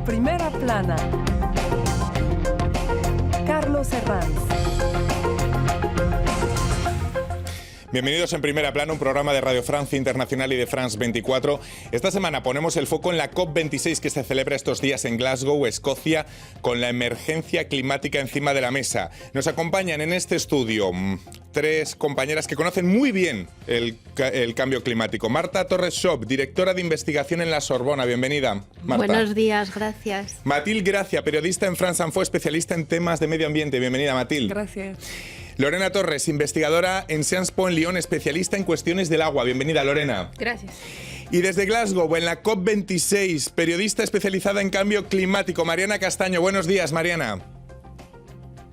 Primera Plana. Carlos Herranz. Bienvenidos en Primera Plana, un programa de Radio Francia Internacional y de France 24. Esta semana ponemos el foco en la COP26 que se celebra estos días en Glasgow, Escocia, con la emergencia climática encima de la mesa. Nos acompañan en este estudio tres compañeras que conocen muy bien el cambio climático. Marta Torres-Schopp, directora de investigación en la Sorbona. Bienvenida, Marta. Buenos días, gracias. Mathilde Gracia, periodista en France Info, especialista en temas de medio ambiente. Bienvenida, Mathilde. Gracias. Lorena Torres, investigadora en Sciences Po en Lyon, especialista en cuestiones del agua. Bienvenida, Lorena. Gracias. Y desde Glasgow, en la COP26, periodista especializada en cambio climático, Mariana Castaño. Buenos días, Mariana.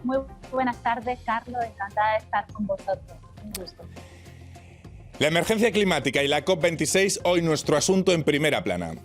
Muy buenas tardes, Carlos. Encantada de estar con vosotros. Un gusto. La emergencia climática y la COP26, hoy nuestro asunto en Primera Plana.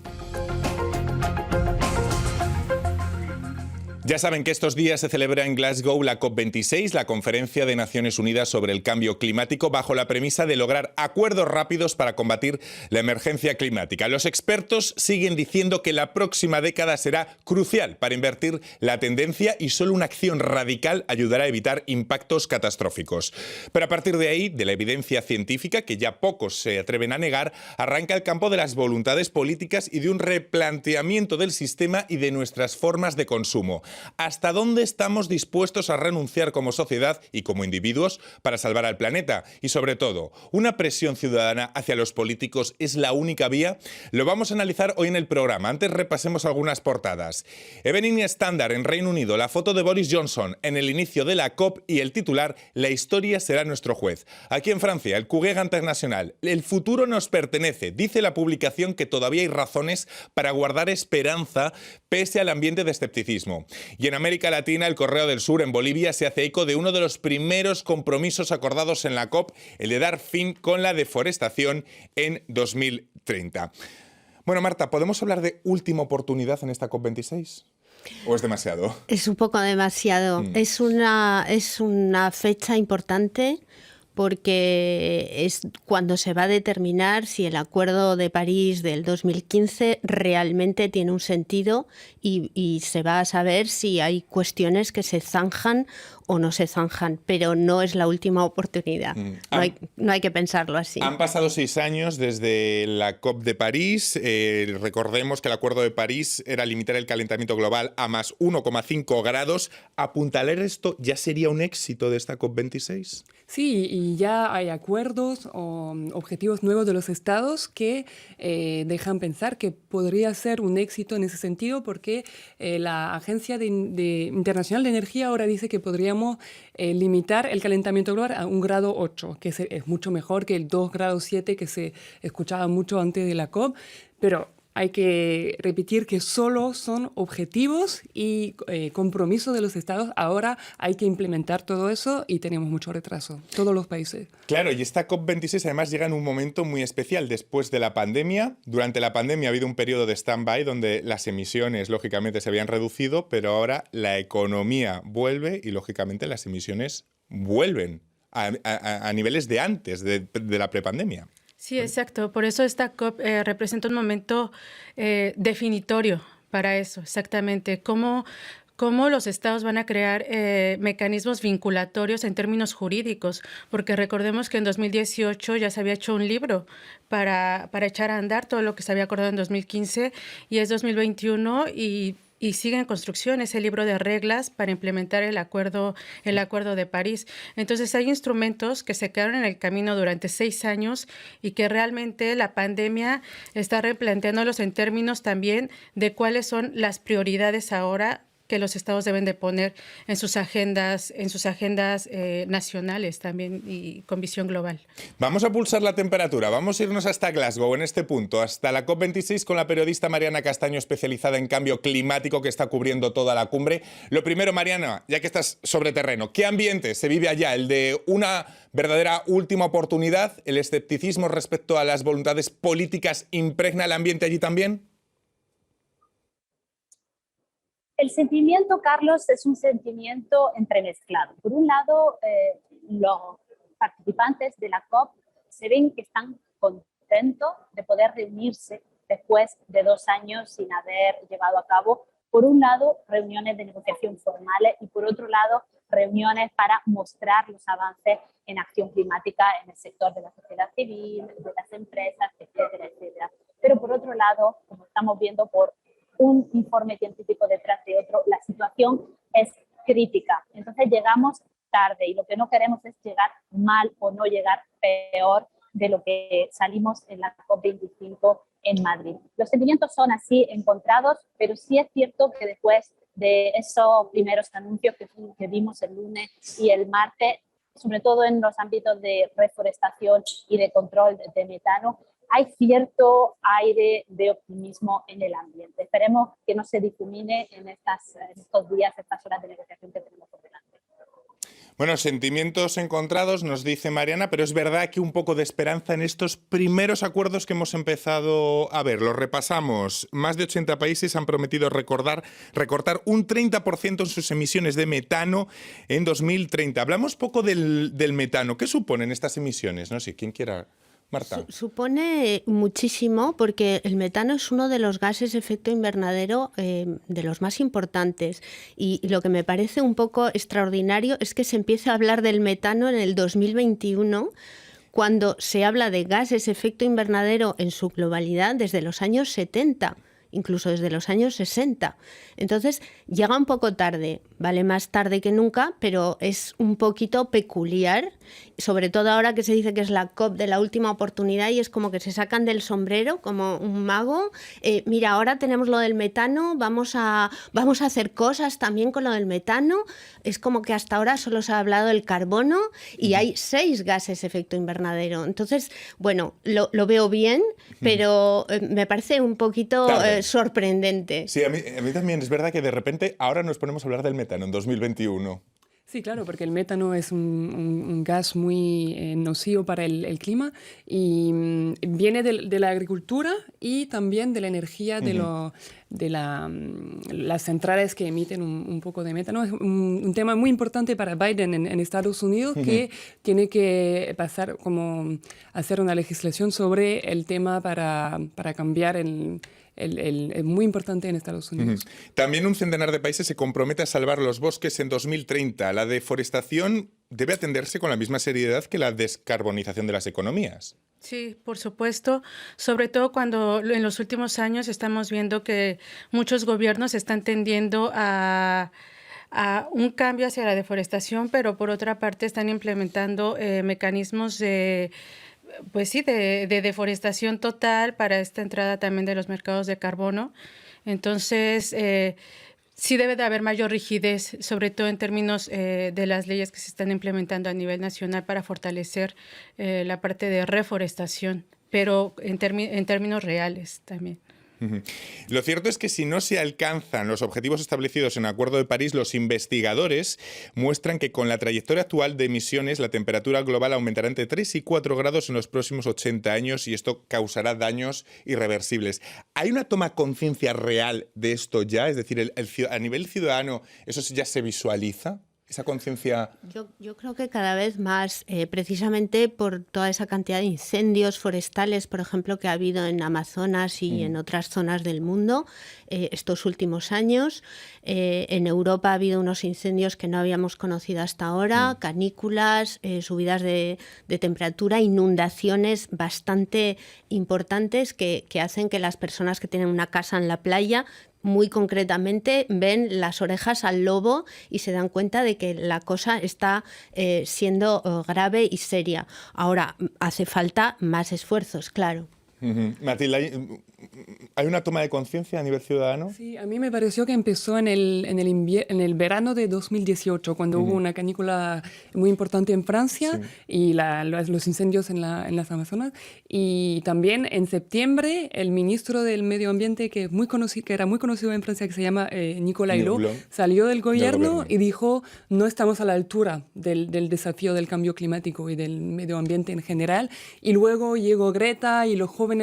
Ya saben que estos días se celebra en Glasgow la COP26, la Conferencia de Naciones Unidas sobre el Cambio Climático, bajo la premisa de lograr acuerdos rápidos para combatir la emergencia climática. Los expertos siguen diciendo que la próxima década será crucial para invertir la tendencia y solo una acción radical ayudará a evitar impactos catastróficos. Pero a partir de ahí, de la evidencia científica, que ya pocos se atreven a negar, arranca el campo de las voluntades políticas y de un replanteamiento del sistema y de nuestras formas de consumo. ¿Hasta dónde estamos dispuestos a renunciar como sociedad y como individuos para salvar al planeta? Y sobre todo, ¿una presión ciudadana hacia los políticos es la única vía? Lo vamos a analizar hoy en el programa. Antes repasemos algunas portadas. Evening Standard en Reino Unido, la foto de Boris Johnson en el inicio de la COP y el titular: la historia será nuestro juez. Aquí en Francia, el Cuguega Internacional, el futuro nos pertenece. Dice la publicación que todavía hay razones para guardar esperanza pese al ambiente de escepticismo. Y en América Latina, el Correo del Sur en Bolivia se hace eco de uno de los primeros compromisos acordados en la COP, el de dar fin con la deforestación en 2030. Bueno, Marta, ¿podemos hablar de última oportunidad en esta COP26? ¿O es demasiado? Es un poco demasiado. Es una fecha importante porque es cuando se va a determinar si el Acuerdo de París del 2015 realmente tiene un sentido y se va a saber si hay cuestiones que se zanjan o no se zanjan, pero no es la última oportunidad. No hay que pensarlo así. Han pasado 6 años desde la COP de París. Recordemos que el Acuerdo de París era limitar el calentamiento global a más 1,5 grados. ¿Apuntalar esto ya sería un éxito de esta COP26? Sí, y ya hay acuerdos o objetivos nuevos de los estados que dejan pensar que podría ser un éxito en ese sentido, porque la Agencia Internacional de Energía ahora dice que podríamos limitar el calentamiento global a 1,8 grado, que es mucho mejor que el 2,7 grados que se escuchaba mucho antes de la COP, pero hay que repetir que solo son objetivos y compromisos de los estados. Ahora hay que implementar todo eso y tenemos mucho retraso, todos los países. Claro, y esta COP26 además llega en un momento muy especial después de la pandemia. Durante la pandemia ha habido un periodo de stand-by donde las emisiones, lógicamente, se habían reducido, pero ahora la economía vuelve y, lógicamente, las emisiones vuelven a niveles de antes de la prepandemia. Sí, exacto. Por eso esta COP representa un momento definitorio para eso, exactamente. ¿Cómo los estados van a crear mecanismos vinculatorios en términos jurídicos? Porque recordemos que en 2018 ya se había hecho un libro para echar a andar todo lo que se había acordado en 2015 y es 2021 y sigue en construcción ese libro de reglas para implementar el acuerdo de París. Entonces hay instrumentos que se quedaron en el camino durante 6 años y que realmente la pandemia está replanteándolos en términos también de cuáles son las prioridades ahora que los estados deben de poner en sus agendas nacionales también y con visión global. Vamos a pulsar la temperatura, vamos a irnos hasta Glasgow en este punto, hasta la COP26 con la periodista Mariana Castaño, especializada en cambio climático, que está cubriendo toda la cumbre. Lo primero, Mariana, ya que estás sobre terreno, ¿qué ambiente se vive allá? ¿El de una verdadera última oportunidad? ¿El escepticismo respecto a las voluntades políticas impregna el ambiente allí también? El sentimiento, Carlos, es un sentimiento entremezclado. Por un lado, los participantes de la COP se ven que están contentos de poder reunirse después de 2 años sin haber llevado a cabo Por un lado, reuniones de negociación formales y por otro lado, reuniones para mostrar los avances en acción climática en el sector de la sociedad civil, de las empresas, etcétera, etcétera. Pero por otro lado, como estamos viendo por un informe científico detrás de otro, la situación es crítica. Entonces llegamos tarde y lo que no queremos es llegar mal o no llegar peor de lo que salimos en la COP25 en Madrid. Los sentimientos son así encontrados, pero sí es cierto que después de esos primeros anuncios que vimos el lunes y el martes, sobre todo en los ámbitos de reforestación y de control de metano, hay cierto aire de optimismo en el ambiente. Esperemos que no se difumine en estos días, estas horas de negociación que tenemos por delante. Bueno, sentimientos encontrados, nos dice Mariana, pero es verdad que un poco de esperanza en estos primeros acuerdos que hemos empezado a ver. Los repasamos. Más de 80 países han prometido recortar un 30% en sus emisiones de metano en 2030. Hablamos poco del metano. ¿Qué suponen estas emisiones? No sé, ¿quién quiera? Marta. Supone muchísimo porque el metano es uno de los gases de efecto invernadero de los más importantes y lo que me parece un poco extraordinario es que se empiece a hablar del metano en el 2021 cuando se habla de gases de efecto invernadero en su globalidad desde los años 70. Incluso desde los años 60. Entonces, llega un poco tarde, vale más tarde que nunca, pero es un poquito peculiar, sobre todo ahora que se dice que es la COP de la última oportunidad y es como que se sacan del sombrero como un mago. Mira, ahora tenemos lo del metano, vamos a hacer cosas también con lo del metano. Es como que hasta ahora solo se ha hablado del carbono y hay 6 gases de efecto invernadero. Entonces, bueno, lo veo bien, pero me parece un poquito sorprendente. Sí, a mí también es verdad que de repente ahora nos ponemos a hablar del metano en 2021. Sí, claro, porque el metano es un gas muy nocivo para el clima y viene de la agricultura y también de la energía de las centrales que emiten un poco de metano. Es un tema muy importante para Biden en Estados Unidos que tiene que pasar como hacer una legislación sobre el tema para cambiar es muy importante en Estados Unidos. También un centenar de países se compromete a salvar los bosques en 2030. La deforestación debe atenderse con la misma seriedad que la descarbonización de las economías. Sí, por supuesto, sobre todo cuando en los últimos años estamos viendo que muchos gobiernos están tendiendo a un cambio hacia la deforestación, pero por otra parte están implementando mecanismos de deforestación total para esta entrada también de los mercados de carbono. Entonces, sí debe de haber mayor rigidez, sobre todo en términos de las leyes que se están implementando a nivel nacional para fortalecer la parte de reforestación, pero en términos reales también. Lo cierto es que si no se alcanzan los objetivos establecidos en el Acuerdo de París, los investigadores muestran que con la trayectoria actual de emisiones la temperatura global aumentará entre 3 y 4 grados en los próximos 80 años y esto causará daños irreversibles. ¿Hay una toma de conciencia real de esto ya? Es decir, a nivel ciudadano, ¿eso ya se visualiza? Esa conciencia. Yo creo que cada vez más, precisamente por toda esa cantidad de incendios forestales, por ejemplo, que ha habido en Amazonas y en otras zonas del mundo estos últimos años. En Europa ha habido unos incendios que no habíamos conocido hasta ahora, canículas, subidas de temperatura, inundaciones bastante importantes que hacen que las personas que tienen una casa en la playa muy concretamente ven las orejas al lobo y se dan cuenta de que la cosa está siendo grave y seria. Ahora, hace falta más esfuerzos, claro. Matilda, ¿hay una toma de conciencia a nivel ciudadano? Sí, a mí me pareció que empezó en el verano de 2018, cuando hubo una canícula muy importante en Francia y los incendios en las Amazonas. Y también en septiembre, el ministro del Medio Ambiente, que era muy conocido en Francia, que se llama Nicolas Hulot, salió del gobierno y dijo, no estamos a la altura del desafío del cambio climático y del medio ambiente en general. Y luego llegó Greta y los jóvenes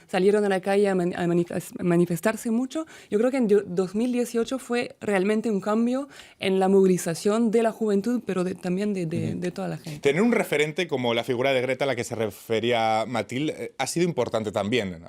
salieron a la calle ahí a manifestarse mucho. Yo creo que en 2018 fue realmente un cambio en la movilización de la juventud, pero también de toda la gente. Tener un referente como la figura de Greta a la que se refería Mathilde ha sido importante también.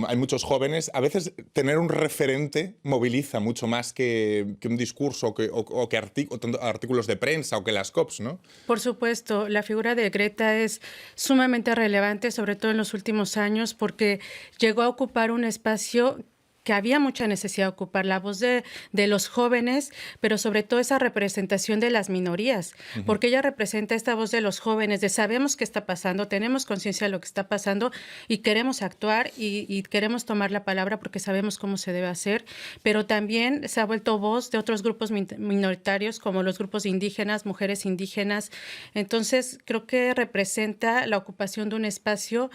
Hay muchos jóvenes, a veces tener un referente moviliza mucho más que un discurso o que artículos de prensa o que las COPs, ¿no? Por supuesto, la figura de Greta es sumamente relevante, sobre todo en los últimos años, porque llegó a ocupar un espacio que había mucha necesidad de ocupar, la voz de los jóvenes, pero sobre todo esa representación de las minorías, porque ella representa esta voz de los jóvenes, de sabemos qué está pasando, tenemos conciencia de lo que está pasando y queremos actuar y queremos tomar la palabra porque sabemos cómo se debe hacer, pero también se ha vuelto voz de otros grupos minoritarios como los grupos indígenas, mujeres indígenas. Entonces, creo que representa la ocupación de un espacio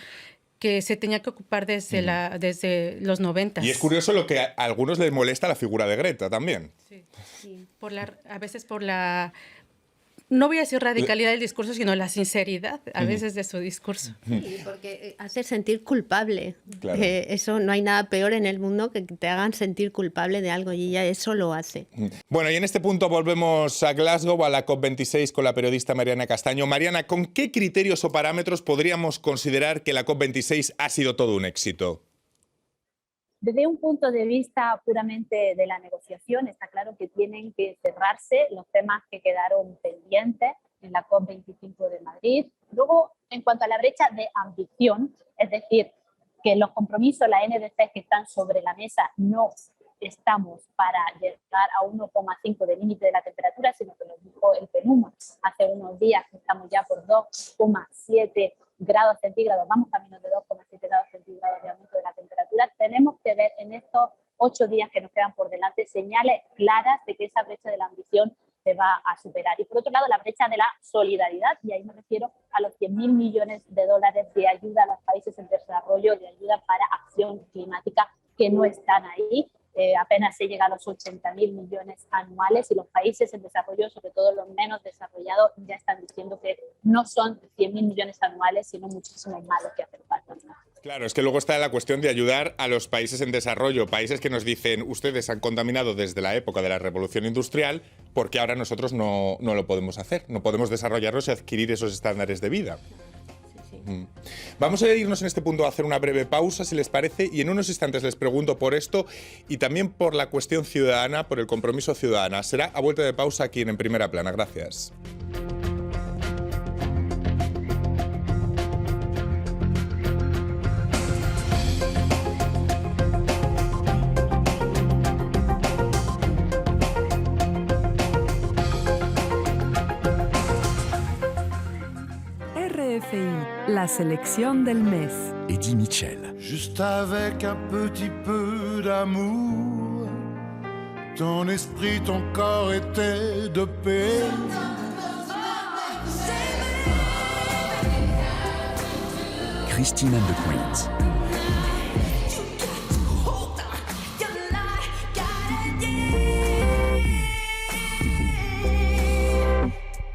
que se tenía que ocupar desde los 90. Y es curioso lo que a algunos les molesta la figura de Greta también. Sí. A veces por la, no voy a decir radicalidad del discurso, sino la sinceridad a veces de su discurso. Sí, porque hace sentir culpable. Claro. Eso, no hay nada peor en el mundo que te hagan sentir culpable de algo, y ella eso lo hace. Bueno, y en este punto volvemos a Glasgow, a la COP26, con la periodista Mariana Castaño. Mariana, ¿con qué criterios o parámetros podríamos considerar que la COP26 ha sido todo un éxito? Desde un punto de vista puramente de la negociación, está claro que tienen que cerrarse los temas que quedaron pendientes en la COP25 de Madrid. Luego, en cuanto a la brecha de ambición, es decir, que los compromisos, las NDCs que están sobre la mesa, no estamos para llegar a 1,5 de límite de la temperatura, sino que nos dijo el PNUMA hace unos días que estamos ya por 2,7 grados centígrados, vamos camino de 2,7 grados centígrados de aumento de la temperatura. Tenemos que ver en estos 8 días que nos quedan por delante señales claras de que esa brecha de la ambición se va a superar. Y por otro lado, la brecha de la solidaridad, y ahí me refiero a los 100.000 millones de dólares de ayuda a los países en desarrollo, de ayuda para acción climática, que no están ahí. Apenas se llega a los 80.000 millones anuales, y los países en desarrollo, sobre todo los menos desarrollados, ya están diciendo que no son 100.000 millones anuales, sino muchísimos más los que hacen falta. Claro, es que luego está la cuestión de ayudar a los países en desarrollo, países que nos dicen, ustedes han contaminado desde la época de la revolución industrial, porque ahora nosotros no lo podemos hacer, no podemos desarrollarnos y adquirir esos estándares de vida. Vamos a irnos en este punto a hacer una breve pausa, si les parece, y en unos instantes les pregunto por esto y también por la cuestión ciudadana, por el compromiso ciudadano. Será a vuelta de pausa aquí en Primera Plana. Gracias. RFI, la selección del mes. Eddie Mitchell. Juste avec un petit peu d'amour, ton esprit, ton corps étaient de paix. Christine and the Queens.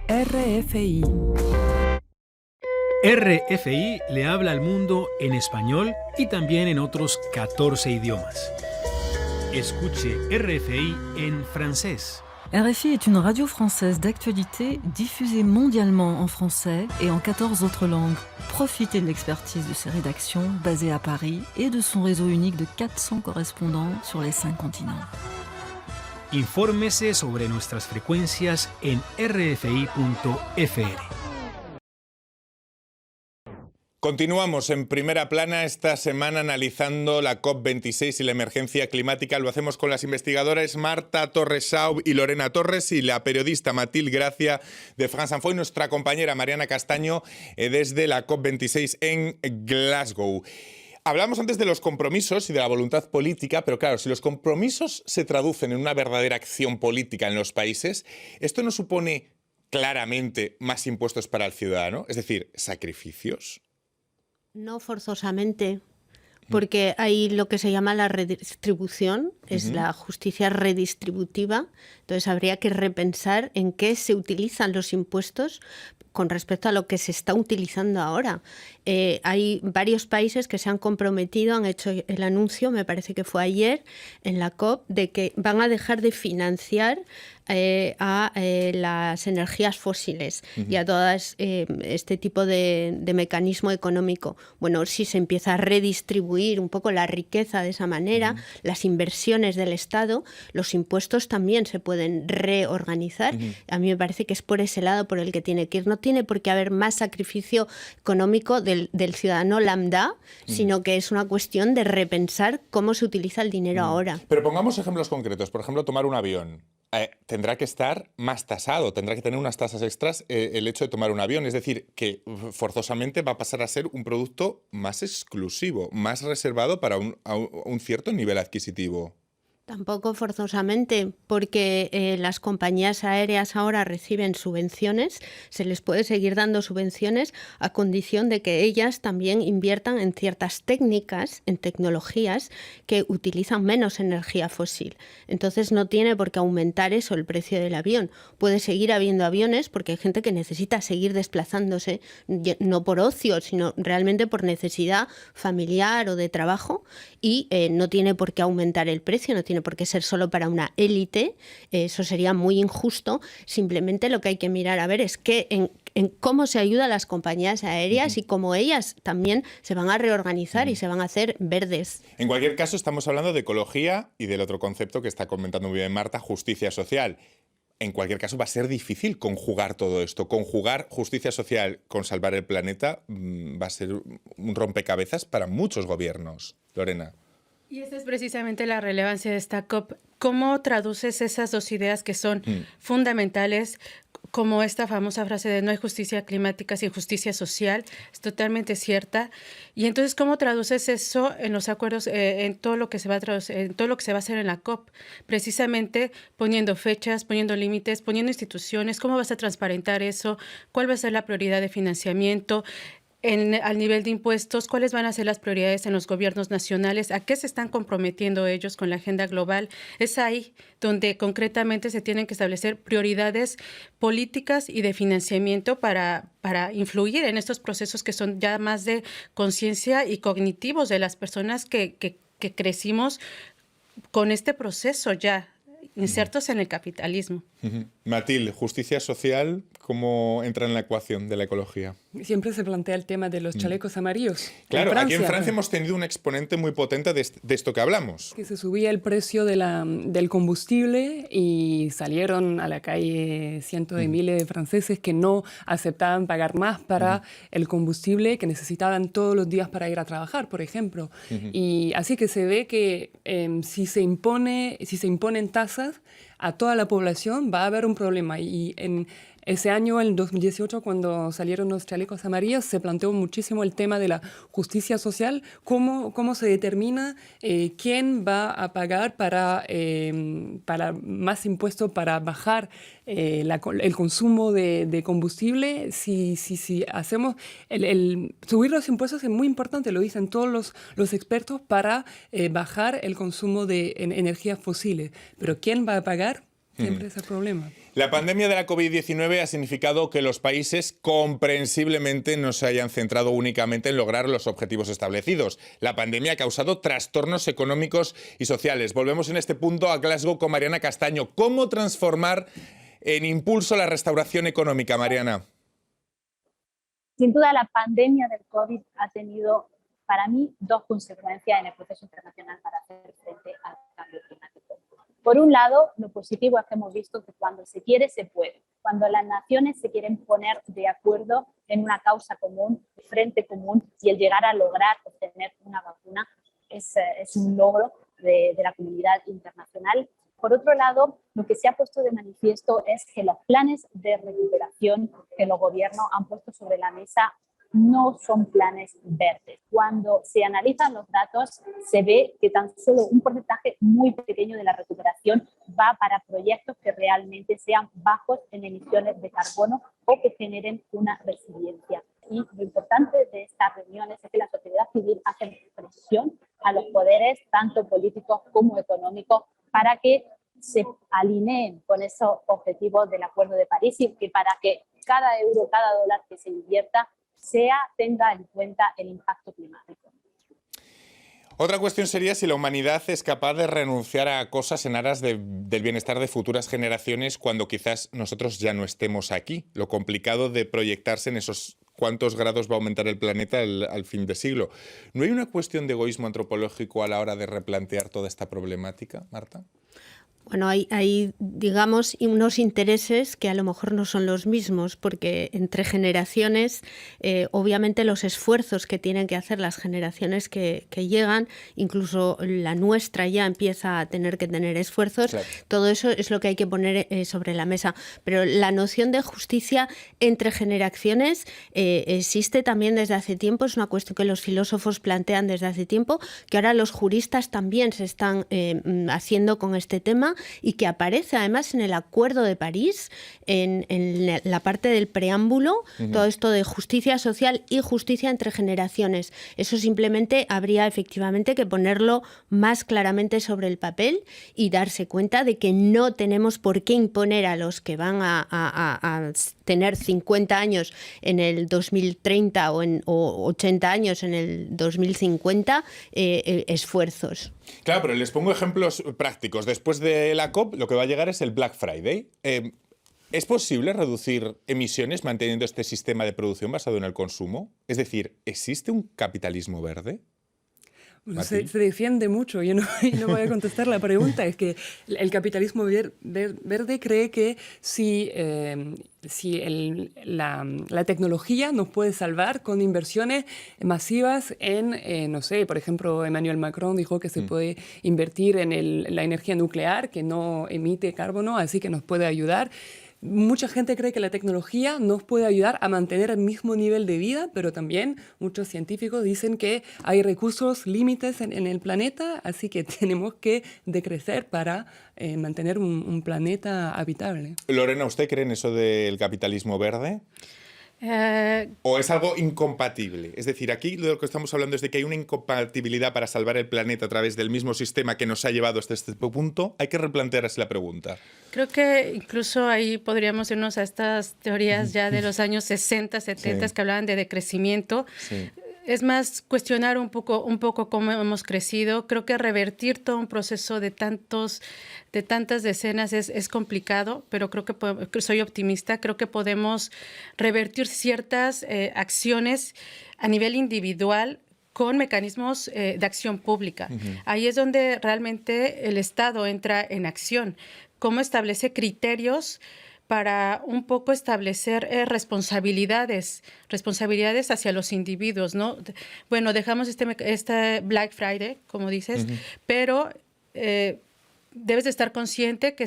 RFI. RFI le habla al mundo en español y también en otros 14 idiomas. Escuche RFI en francés. RFI est une radio française d'actualité diffusée mondialement en français et en 14 autres langues. Profitez de l'expertise de ses rédactions basées à Paris et de son réseau unique de 400 correspondants sur les 5 continents. Infórmese sobre nuestras frecuencias en rfi.fr. Continuamos en Primera Plana esta semana analizando la COP26 y la emergencia climática. Lo hacemos con las investigadoras Marta Torres-Saub y Lorena Torres y la periodista Mathilde Gracia de France Info y nuestra compañera Mariana Castaño desde la COP26 en Glasgow. Hablamos antes de los compromisos y de la voluntad política, pero claro, si los compromisos se traducen en una verdadera acción política en los países, ¿esto no supone claramente más impuestos para el ciudadano? Es decir, sacrificios. No forzosamente, porque hay lo que se llama la redistribución, es la justicia redistributiva. Entonces habría que repensar en qué se utilizan los impuestos con respecto a lo que se está utilizando ahora. Hay varios países que se han comprometido, han hecho el anuncio, me parece que fue ayer, en la COP, de que van a dejar de financiar a las energías fósiles y a todo este tipo de mecanismo económico. Bueno, si se empieza a redistribuir un poco la riqueza de esa manera, las inversiones del Estado, los impuestos también se pueden reorganizar. A mí me parece que es por ese lado por el que tiene que ir. No tiene por qué haber más sacrificio económico del ciudadano lambda, sino que es una cuestión de repensar cómo se utiliza el dinero ahora. Pero pongamos ejemplos concretos. Por ejemplo, tomar un avión. Tendrá que estar más tasado, tendrá que tener unas tasas extras el hecho de tomar un avión. Es decir, que forzosamente va a pasar a ser un producto más exclusivo, más reservado para un cierto nivel adquisitivo. Tampoco forzosamente, porque las compañías aéreas ahora reciben subvenciones, se les puede seguir dando subvenciones a condición de que ellas también inviertan en ciertas técnicas, en tecnologías que utilizan menos energía fósil. Entonces no tiene por qué aumentar eso el precio del avión. Puede seguir habiendo aviones porque hay gente que necesita seguir desplazándose, no por ocio, sino realmente por necesidad familiar o de trabajo, y no tiene por qué aumentar el precio, no tiene por qué ser solo para una élite, eso sería muy injusto. Simplemente lo que hay que mirar a ver es que en cómo se ayuda a las compañías aéreas y cómo ellas también se van a reorganizar y se van a hacer verdes. En cualquier caso, estamos hablando de ecología y del otro concepto que está comentando muy bien Marta, justicia social. En cualquier caso, va a ser difícil conjugar todo esto. Conjugar justicia social con salvar el planeta va a ser un rompecabezas para muchos gobiernos. Lorena. Y esa es precisamente la relevancia de esta COP. ¿Cómo traduces esas dos ideas que son fundamentales, como esta famosa frase de no hay justicia climática sin justicia social? Es totalmente cierta. Y entonces, ¿cómo traduces eso en los acuerdos, en todo lo que se va a traducir, en todo lo que se va a hacer en la COP? Precisamente poniendo fechas, poniendo límites, poniendo instituciones. ¿Cómo vas a transparentar eso? ¿Cuál va a ser la prioridad de financiamiento? Al nivel de impuestos, ¿cuáles van a ser las prioridades en los gobiernos nacionales? ¿A qué se están comprometiendo ellos con la agenda global? Es ahí donde concretamente se tienen que establecer prioridades políticas y de financiamiento para influir en estos procesos que son ya más de conciencia y cognitivos de las personas que crecimos con este proceso ya insertos en el capitalismo. Matilde, justicia social, ¿cómo entra en la ecuación de la ecología? Siempre se plantea el tema de los chalecos amarillos. Claro, aquí en Francia hemos tenido un exponente muy potente de esto que hablamos. Que se subía el precio del combustible y salieron a la calle cientos de miles de franceses que no aceptaban pagar más para el combustible que necesitaban todos los días para ir a trabajar, por ejemplo. Y así que se ve que si se imponen tasas a toda la población va a haber un problema. Y en ese año, en 2018, cuando salieron los chalecos amarillos, se planteó muchísimo el tema de la justicia social, cómo se determina quién va a pagar para más impuestos, para bajar el consumo de combustible. Si hacemos subir los impuestos es muy importante, lo dicen todos los expertos, para bajar el consumo de energías fósiles. Pero ¿quién va a pagar? Siempre es el problema. La pandemia de la COVID-19 ha significado que los países comprensiblemente no se hayan centrado únicamente en lograr los objetivos establecidos. La pandemia ha causado trastornos económicos y sociales. Volvemos en este punto a Glasgow con Mariana Castaño. ¿Cómo transformar en impulso la restauración económica, Mariana? Sin duda, la pandemia del COVID ha tenido, para mí, dos consecuencias en el proceso internacional para hacer frente al cambio climático. Por un lado, lo positivo es que hemos visto que cuando se quiere, se puede. Cuando las naciones se quieren poner de acuerdo en una causa común, frente común, y el llegar a lograr obtener una vacuna es un logro de la comunidad internacional. Por otro lado, lo que se ha puesto de manifiesto es que los planes de recuperación que los gobiernos han puesto sobre la mesa no son planes verdes. Cuando se analizan los datos, se ve que tan solo un porcentaje muy pequeño de la recuperación va para proyectos que realmente sean bajos en emisiones de carbono o que generen una resiliencia. Y lo importante de estas reuniones es que la sociedad civil hace presión a los poderes, tanto políticos como económicos, para que se alineen con esos objetivos del Acuerdo de París y que para que cada euro, cada dólar que se invierta tenga en cuenta el impacto climático. Otra cuestión sería si la humanidad es capaz de renunciar a cosas en aras del bienestar de futuras generaciones cuando quizás nosotros ya no estemos aquí. Lo complicado de proyectarse en esos cuántos grados va a aumentar el planeta al fin de siglo. ¿No hay una cuestión de egoísmo antropológico a la hora de replantear toda esta problemática, Marta? Bueno, hay, digamos, unos intereses que a lo mejor no son los mismos, porque entre generaciones, obviamente los esfuerzos que tienen que hacer las generaciones que llegan, incluso la nuestra ya empieza a tener que tener esfuerzos, claro. Todo eso es lo que hay que poner sobre la mesa. Pero la noción de justicia entre generaciones existe también desde hace tiempo, es una cuestión que los filósofos plantean desde hace tiempo, que ahora los juristas también se están haciendo con este tema, y que aparece además en el Acuerdo de París, en la parte del preámbulo, todo esto de justicia social y justicia entre generaciones. Eso simplemente habría efectivamente que ponerlo más claramente sobre el papel y darse cuenta de que no tenemos por qué imponer a los que van a tener 50 años en el 2030 o 80 años en el 2050 esfuerzos. Claro, pero les pongo ejemplos prácticos. Después de la COP, lo que va a llegar es el Black Friday. ¿Es posible reducir emisiones manteniendo este sistema de producción basado en el consumo? Es decir, ¿existe un capitalismo verde? Se defiende mucho. Yo no voy a contestar la pregunta. Es que el capitalismo verde cree que si la tecnología nos puede salvar con inversiones masivas en, no sé, por ejemplo, Emmanuel Macron dijo que se puede invertir en la energía nuclear, que no emite carbono, así que nos puede ayudar. Mucha gente cree que la tecnología nos puede ayudar a mantener el mismo nivel de vida, pero también muchos científicos dicen que hay recursos límites en el planeta, así que tenemos que decrecer para mantener un planeta habitable. Lorena, ¿usted cree en eso del capitalismo verde? ¿O es algo incompatible? Es decir, aquí lo que estamos hablando es de que hay una incompatibilidad para salvar el planeta a través del mismo sistema que nos ha llevado hasta este punto. Hay que replantearse la pregunta. Creo que incluso ahí podríamos irnos a estas teorías ya de los años 60, 70 que hablaban de decrecimiento. Sí. Es más, cuestionar un poco cómo hemos crecido. Creo que revertir todo un proceso de tantas decenas es complicado, pero creo que soy optimista. Creo que podemos revertir ciertas acciones a nivel individual con mecanismos de acción pública. Ahí es donde realmente el Estado entra en acción. Cómo establece criterios para un poco establecer responsabilidades hacia los individuos, ¿no? Bueno, dejamos este Black Friday, como dices, pero debes de estar consciente que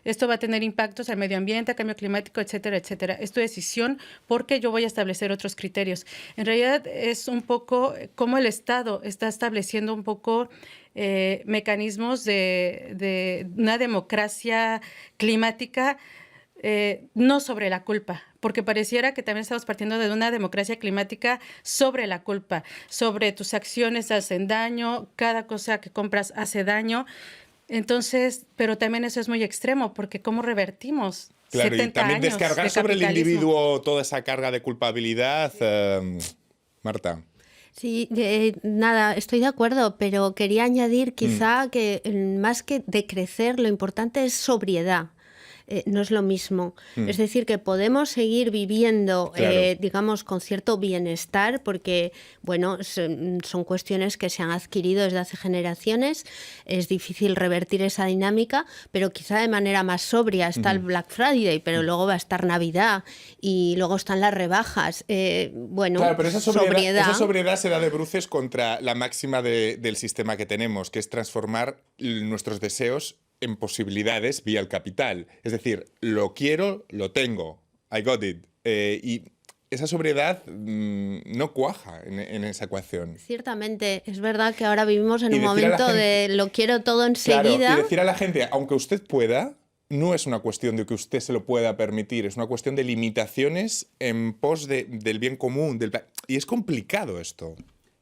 esto va a tener impactos al medio ambiente, al cambio climático, etcétera, etcétera. Es tu decisión porque yo voy a establecer otros criterios. En realidad es un poco cómo el Estado está estableciendo un poco mecanismos de una democracia climática, no sobre la culpa, porque pareciera que también estamos partiendo de una democracia climática sobre la culpa, sobre tus acciones hacen daño, cada cosa que compras hace daño. Entonces, pero también eso es muy extremo, porque ¿cómo revertimos? Claro, 70 y también años descargar sobre el individuo toda esa carga de culpabilidad. Marta. Sí, nada, estoy de acuerdo, pero quería añadir quizá que más que decrecer, lo importante es sobriedad. No es lo mismo. Es decir, que podemos seguir viviendo, claro, digamos, con cierto bienestar, porque, bueno, son cuestiones que se han adquirido desde hace generaciones. Es difícil revertir esa dinámica, pero quizá de manera más sobria. Está el Black Friday, pero luego va a estar Navidad y luego están las rebajas. Bueno, claro, pero esa sobriedad se da de bruces contra la máxima del sistema que tenemos, que es transformar nuestros deseos en posibilidades vía el capital. Es decir, lo quiero, lo tengo. I got it. Y esa sobriedad no cuaja en esa ecuación. Ciertamente. Es verdad que ahora vivimos en un momento de lo quiero todo enseguida. Claro, y decir a la gente, aunque usted pueda, no es una cuestión de que usted se lo pueda permitir, es una cuestión de limitaciones en pos del bien común. Y es complicado esto.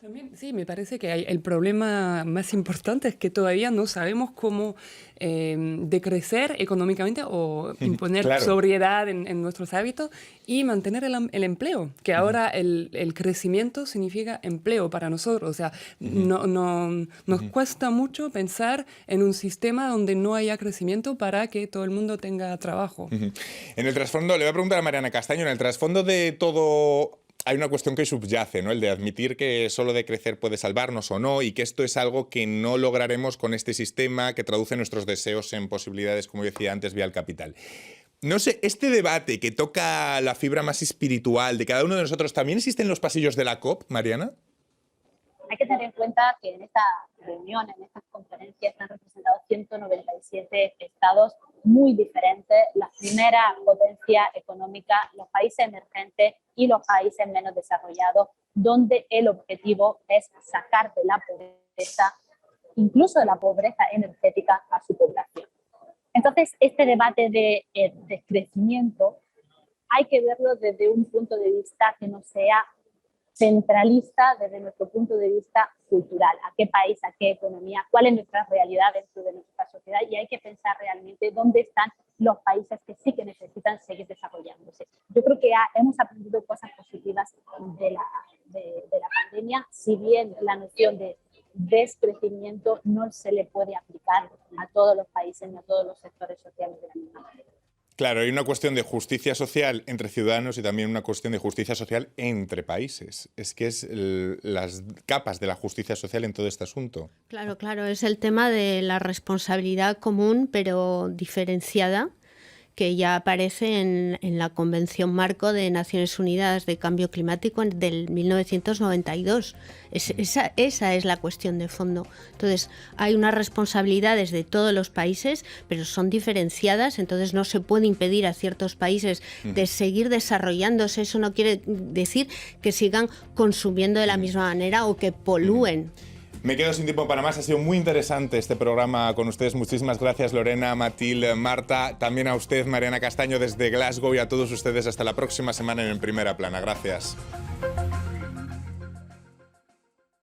También, sí, me parece que el problema más importante es que todavía no sabemos cómo decrecer económicamente o imponer sobriedad en nuestros hábitos y mantener el empleo, que ahora el crecimiento significa empleo para nosotros. O sea, nos cuesta mucho pensar en un sistema donde no haya crecimiento para que todo el mundo tenga trabajo. En el trasfondo, le voy a preguntar a Mariana Castaño, en el trasfondo de todo hay una cuestión que subyace, ¿no? El de admitir que solo de crecer puede salvarnos o no, y que esto es algo que no lograremos con este sistema que traduce nuestros deseos en posibilidades, como decía antes, vía el capital. No sé, este debate que toca la fibra más espiritual de cada uno de nosotros, ¿también existe en los pasillos de la COP, Mariana? Hay que tener en cuenta que en esta reunión, en estas conferencias, están representados 197 estados muy diferentes, la primera potencia económica, los países emergentes y los países menos desarrollados, donde el objetivo es sacar de la pobreza, incluso de la pobreza energética, a su población. Entonces, este debate de crecimiento hay que verlo desde un punto de vista que no sea centralista, desde nuestro punto de vista cultural, a qué país, a qué economía, cuál es nuestra realidad dentro de nuestra sociedad, y hay que pensar realmente dónde están los países que sí que necesitan seguir desarrollándose. Yo creo que hemos aprendido cosas positivas de la pandemia, si bien la noción de descrecimiento no se le puede aplicar a todos los países ni a todos los sectores sociales de la misma manera. Claro, hay una cuestión de justicia social entre ciudadanos y también una cuestión de justicia social entre países. Es que es las capas de la justicia social en todo este asunto. Claro, claro, es el tema de la responsabilidad común pero diferenciada, que ya aparece en la Convención Marco de Naciones Unidas de Cambio Climático del 1992. Esa es la cuestión de fondo. Entonces, hay unas responsabilidades de todos los países, pero son diferenciadas, entonces no se puede impedir a ciertos países de seguir desarrollándose. Eso no quiere decir que sigan consumiendo de la misma manera o que polúen. Me quedo sin tiempo para más. Ha sido muy interesante este programa con ustedes. Muchísimas gracias, Lorena, Matilde, Marta. También a usted, Mariana Castaño, desde Glasgow, y a todos ustedes hasta la próxima semana en Primera Plana. Gracias.